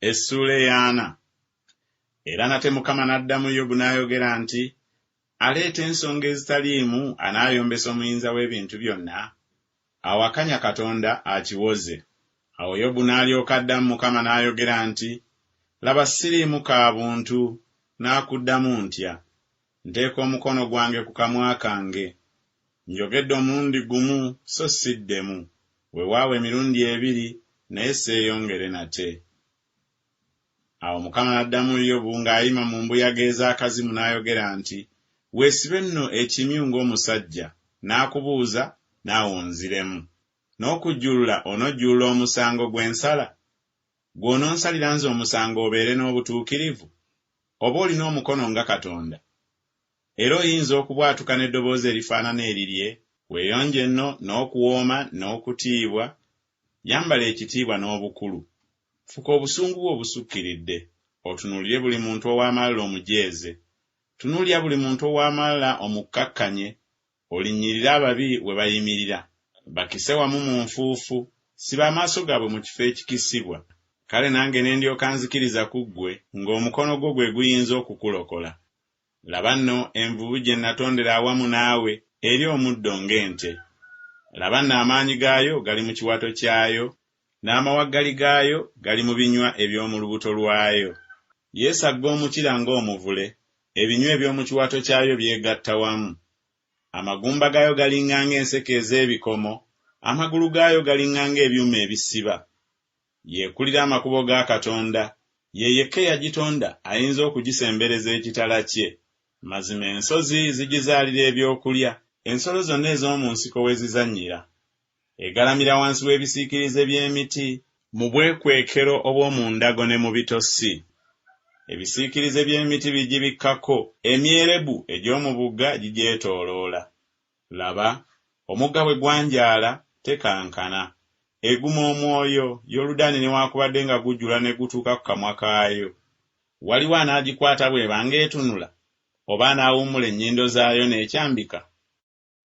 Essula 4. Era nate Mukama n'addamu Yobu n'ayogera nti, aleeta ensonga ezitaliimu anaayombesa omuyinza w'ebintu byonna? Awakanya Katonda akiwoze. Awo Yobu n'alyoka addamu Mukama n'ayogera nti, laba siriimu ka buntu, n'akuddamu ntya. Nteeka omukono gwange ku kamwa kange. Njogedde omulundi gumu so siddemu, weewaawo emirundi 2 naye seeyongere nate. Awo Mukama n'addamu Yobu ng'ayima mu mbuyaga ez'akazimu n'ayogera nti, weesibe nno ekimyu ng'omusajja, n'akubuuza naawe onziremu. N'okujjulula onojjulula omusango gw'ensala? Gw'ononsalira nze omusango obeere n'obutuukirivu? Oba olina omukono nga Katonda? Era oyinza okubwatuka n'eddoboozi erifaanana erirye? Weeyonje nno n'okuwooma n'okutiibwa. Yambala ekitiibwa n'obukulu. Fuka obusungu bwo obusukkiridde. Otunuulire buli muntu ow'amalala omujeeze. Tunuulira buli muntu ow'amalala omukkakkanye. Olinnyirira ababi we bayimirira. Bakise wamu mu nfuufu, siba amaaso gaabwe mu kifo ekikisibwa. Kale nange ne ndyoka nzikiriza ku ggwe, ng'omukono gwo gwe guyinza okukulokola. Laba nno envubu gye natondera awamu naawe eri omuddo ng'ente. Laba nno amaanyi gaayo gali mu kiwato kyayo, n'amawaggali gaayo gali mu binywa eby'omu lubuto lwayo. Yeesagga omukira ng'omuvule, ebinywa eby'omu kiwato kyayo byegatta wamu. Amagumba gaayo galinganga enseke ez'ebikomo, amagulu gaayo galinganga ebyuma ebisiba. Yeekulira amakubo ga Katonda, ye yekka yagitonda ayinza okugisembereza ekitala kye. Mazima ensozi zigizaalira ebyokulya, ensolo zonna ez'omu nsiko we zizannyira. Egalamira wansi w'ebisiikirize by'emiti, mu bwekwekero obw'omu ndago ne mu bitosi. Ebisiikirize by'emiti bigibikkako, emyerebu egy'omu bugga gigyetooloola. Laba, omugga bwe gwanjaala tekankana. Eguma omwoyo, Yoludaani newaakubadde nga gujjula ne gutuuka ku kamwa kaayo. Waliwo anaagikwata bw'eba ng'etunula? Oba anaawummula ennyindo zaayo n'ekyambika?